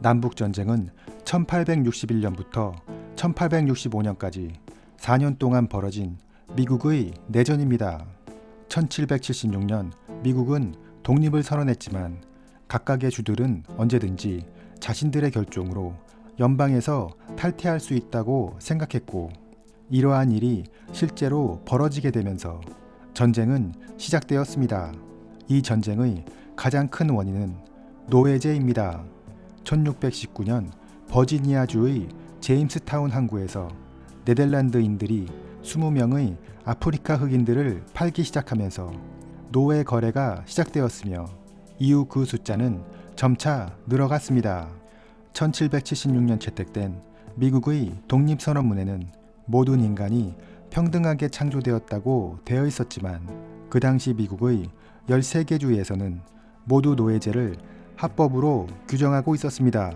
남북전쟁은 1861년부터 1865년까지 4년 동안 벌어진 미국의 내전입니다. 1776년 미국은 독립을 선언했지만 각각의 주들은 언제든지 자신들의 결종으로 연방에서 탈퇴할 수 있다고 생각했고, 이러한 일이 실제로 벌어지게 되면서 전쟁은 시작되었습니다. 이 전쟁의 가장 큰 원인은 노예제입니다. 1619년 버지니아주의 제임스타운 항구에서 네덜란드인들이 20명의 아프리카 흑인들을 팔기 시작하면서 노예 거래가 시작되었으며 이후 그 숫자는 점차 늘어갔습니다. 1776년 채택된 미국의 독립선언문에는 모든 인간이 평등하게 창조되었다고 되어 있었지만, 그 당시 미국의 13개 주에서는 모두 노예제를 합법으로 규정하고 있었습니다.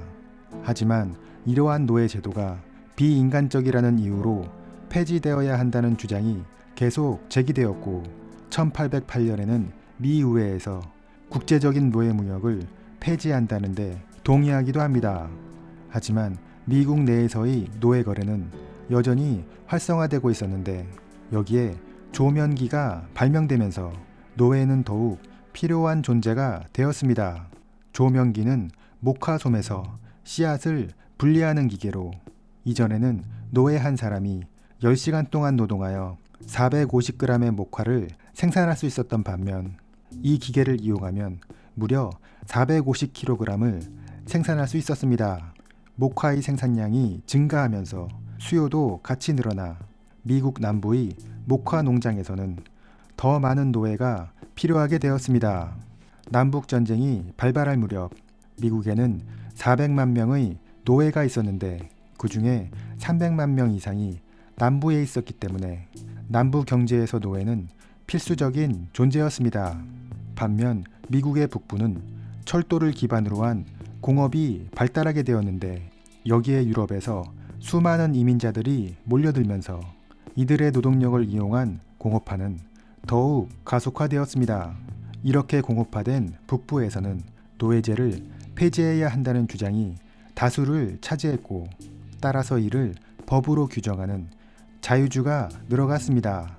하지만 이러한 노예 제도가 비인간적이라는 이유로 폐지되어야 한다는 주장이 계속 제기되었고, 1808년에는 미 의회에서 국제적인 노예 무역을 폐지한다는데 동의하기도 합니다. 하지만 미국 내에서의 노예 거래는 여전히 활성화되고 있었는데, 여기에 조면기가 발명되면서 노예는 더욱 필요한 존재가 되었습니다. 조면기는 목화솜에서 씨앗을 분리하는 기계로, 이전에는 노예 한 사람이 10시간 동안 노동하여 450g의 목화를 생산할 수 있었던 반면, 이 기계를 이용하면 무려 450kg을 생산할 수 있었습니다. 목화의 생산량이 증가하면서 수요도 같이 늘어나 미국 남부의 목화 농장에서는 더 많은 노예가 필요하게 되었습니다. 남북전쟁이 발발할 무렵 미국에는 400만 명의 노예가 있었는데, 그 중에 300만 명 이상이 남부에 있었기 때문에 남부 경제에서 노예는 필수적인 존재였습니다. 반면 미국의 북부는 철도를 기반으로 한 공업이 발달하게 되었는데, 여기에 유럽에서 수많은 이민자들이 몰려들면서 이들의 노동력을 이용한 공업화는 더욱 가속화되었습니다. 이렇게 공업화된 북부에서는 노예제를 폐지해야 한다는 주장이 다수를 차지했고, 따라서 이를 법으로 규정하는 자유주가 늘어갔습니다.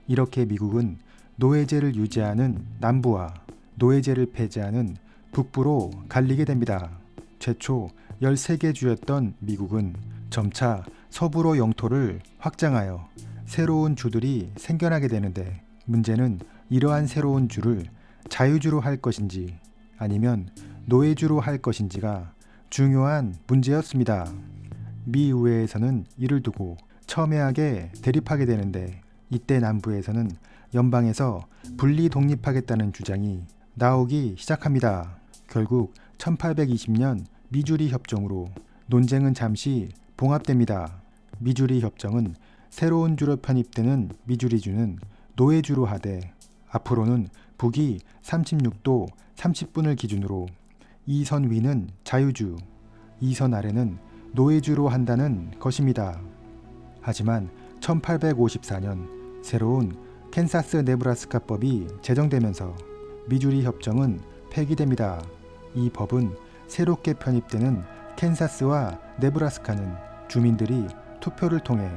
이렇게 미국은 노예제를 유지하는 남부와 노예제를 폐지하는 북부로 갈리게 됩니다. 최초 13개 주였던 미국은 점차 서부로 영토를 확장하여 새로운 주들이 생겨나게 되는데, 문제는 이러한 새로운 주를 자유주로 할 것인지 아니면 노예주로 할 것인지가 중요한 문제였습니다. 미 의회에서는 이를 두고 첨예하게 대립하게 되는데, 이때 남부에서는 연방에서 분리 독립하겠다는 주장이 나오기 시작합니다. 결국 1820년 미주리 협정으로 논쟁은 잠시 봉합됩니다. 미주리 협정은 새로운 주로 편입되는 미주리주는 노예주로 하되, 앞으로는 북이 36도 30분을 기준으로 2선 위는 자유주, 2선 아래는 노예주로 한다는 것입니다. 하지만 1854년 새로운 캔사스 네브라스카법이 제정되면서 미주리 협정은 폐기됩니다. 이 법은 새롭게 편입되는 캔사스와 네브라스카는 주민들이 투표를 통해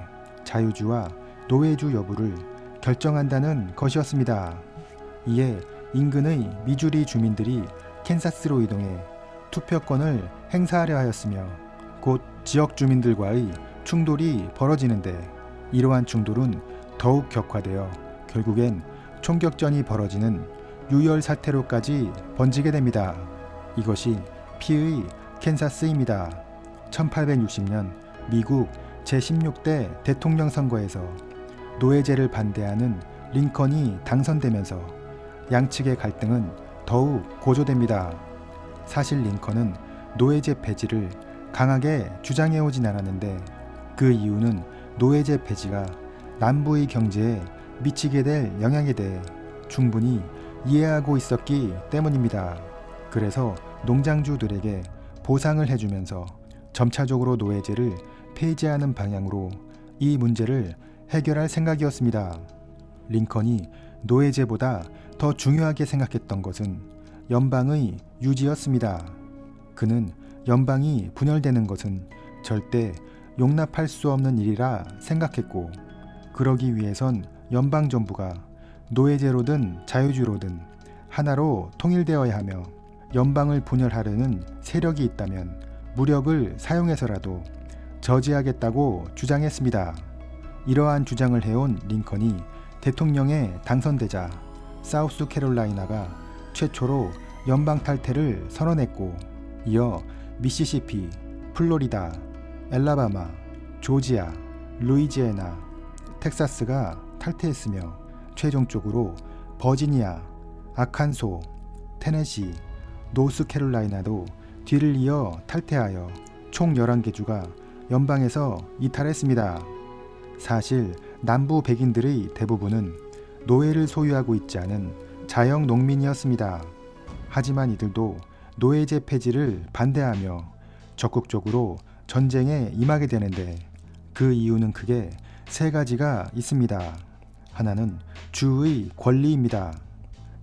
자유주와 노예주 여부를 결정한다는 것이었습니다. 이에 인근의 미주리 주민들이 캔사스로 이동해 투표권을 행사하려 하였으며, 곧 지역 주민들과의 충돌이 벌어지는데, 이러한 충돌은 더욱 격화되어 결국엔 총격전이 벌어지는 유혈 사태로까지 번지게 됩니다. 이것이 피의 캔사스입니다. 1860년 미국 제16대 대통령 선거에서 노예제를 반대하는 링컨이 당선되면서 양측의 갈등은 더욱 고조됩니다. 사실 링컨은 노예제 폐지를 강하게 주장해오진 않았는데, 그 이유는 노예제 폐지가 남부의 경제에 미치게 될 영향에 대해 충분히 이해하고 있었기 때문입니다. 그래서 농장주들에게 보상을 해주면서 점차적으로 노예제를 폐지하는 방향으로 이 문제를 해결할 생각이었습니다. 링컨이 노예제보다 더 중요하게 생각했던 것은 연방의 유지였습니다. 그는 연방이 분열되는 것은 절대 용납할 수 없는 일이라 생각했고, 그러기 위해선 연방정부가 노예제로든 자유주의로든 하나로 통일되어야 하며, 연방을 분열하려는 세력이 있다면 무력을 사용해서라도 저지하겠다고 주장했습니다. 이러한 주장을 해온 링컨이 대통령에 당선되자 사우스캐롤라이나가 최초로 연방 탈퇴를 선언했고, 이어 미시시피, 플로리다, 엘라바마, 조지아, 루이지애나, 텍사스가 탈퇴했으며 최종적으로 버지니아, 아칸소, 테네시, 노스캐롤라이나도 뒤를 이어 탈퇴하여 총 11개 주가 연방에서 이탈했습니다. 사실 남부 백인들의 대부분은 노예를 소유하고 있지 않은 자영 농민이었습니다. 하지만 이들도 노예제 폐지를 반대하며 적극적으로 전쟁에 임하게 되는데, 그 이유는 크게 세 가지가 있습니다. 하나는 주의 권리입니다.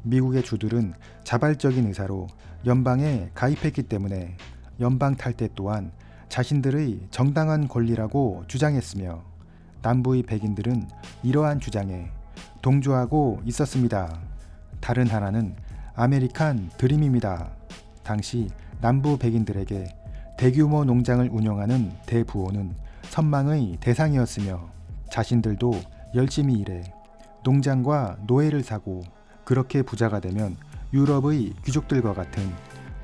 미국의 주들은 자발적인 의사로 연방에 가입했기 때문에 연방 탈퇴 또한 자신들의 정당한 권리라고 주장했으며, 남부의 백인들은 이러한 주장에 동조하고 있었습니다. 다른 하나는 아메리칸 드림입니다. 당시 남부 백인들에게 대규모 농장을 운영하는 대부호는 선망의 대상이었으며, 자신들도 열심히 일해 농장과 노예를 사고 그렇게 부자가 되면 유럽의 귀족들과 같은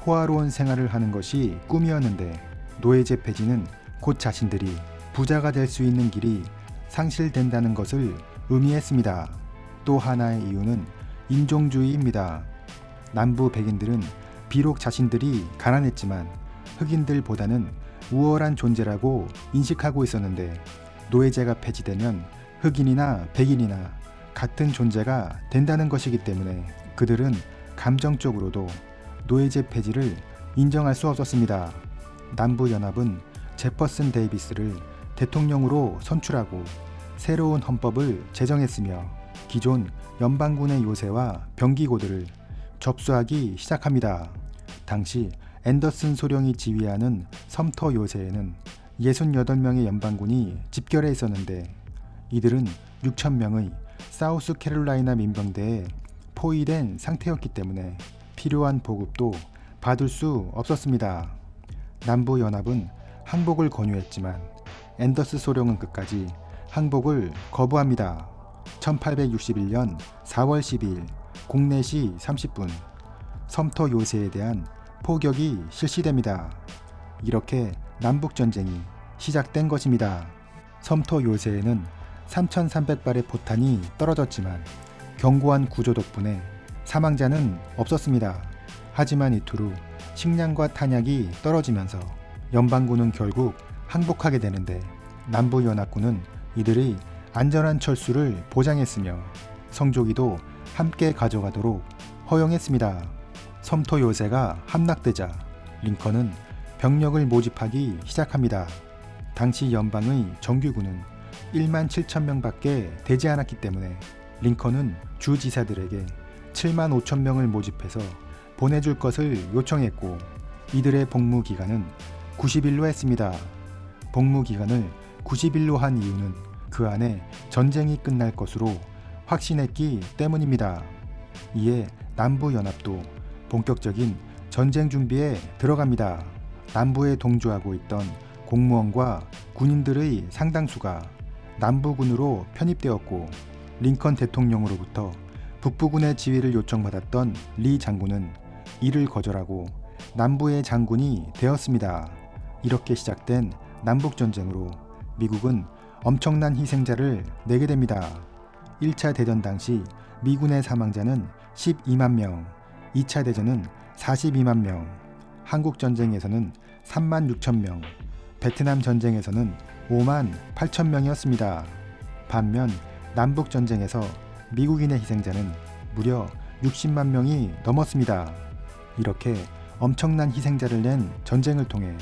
호화로운 생활을 하는 것이 꿈이었는데, 노예제 폐지는 곧 자신들이 부자가 될 수 있는 길이 상실된다는 것을 의미했습니다. 또 하나의 이유는 인종주의입니다. 남부 백인들은 비록 자신들이 가난했지만 흑인들보다는 우월한 존재라고 인식하고 있었는데, 노예제가 폐지되면 흑인이나 백인이나 같은 존재가 된다는 것이기 때문에 그들은 감정적으로도 노예제 폐지를 인정할 수 없었습니다. 남부연합은 제퍼슨 데이비스를 대통령으로 선출하고 새로운 헌법을 제정했으며, 기존 연방군의 요새와 병기고들을 접수하기 시작합니다. 당시 앤더슨 소령이 지휘하는 섬터 요새에는 68명의 연방군이 집결해 있었는데, 이들은 6,000명의 사우스캐롤라이나 민병대에 포위된 상태였기 때문에 필요한 보급도 받을 수 없었습니다. 남부연합은 항복을 권유했지만 앤더스 소령은 끝까지 항복을 거부합니다. 1861년 4월 12일 공내 시 30분 섬터 요새에 대한 포격이 실시됩니다. 이렇게 남북전쟁이 시작된 것입니다. 섬터 요새에는 3,300발의 포탄이 떨어졌지만 견고한 구조 덕분에 사망자는 없었습니다. 하지만 이틀 후 식량과 탄약이 떨어지면서 연방군은 결국 항복하게 되는데, 남부연합군은 이들의 안전한 철수를 보장했으며 성조기도 함께 가져가도록 허용했습니다. 섬터 요새가 함락되자 링컨은 병력을 모집하기 시작합니다. 당시 연방의 정규군은 1만 7천 명밖에 되지 않았기 때문에 링컨은 주지사들에게 7만 5천 명을 모집해서 보내줄 것을 요청했고, 이들의 복무 기간은 90일로 했습니다. 복무 기간을 90일로 한 이유는 그 안에 전쟁이 끝날 것으로 확신했기 때문입니다. 이에 남부연합도 본격적인 전쟁 준비에 들어갑니다. 남부에 동조하고 있던 공무원과 군인들의 상당수가 남부군으로 편입되었고, 링컨 대통령으로부터 북부군의 지휘를 요청받았던 리 장군은 이를 거절하고 남부의 장군이 되었습니다. 이렇게 시작된 남북전쟁으로 미국은 엄청난 희생자를 내게 됩니다. 1차 대전 당시 미군의 사망자는 12만 명, 2차 대전은 42만 명, 한국전쟁에서는 3만 6천 명, 베트남 전쟁에서는 5만 8천 명이었습니다. 반면 남북전쟁에서 미국인의 희생자는 무려 60만 명이 넘었습니다. 이렇게 엄청난 희생자를 낸 전쟁을 통해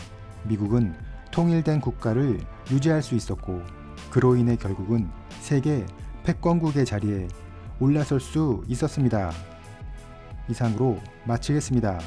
미국은 통일된 국가를 유지할 수 있었고, 그로 인해 결국은 세계 패권국의 자리에 올라설 수 있었습니다. 이상으로 마치겠습니다.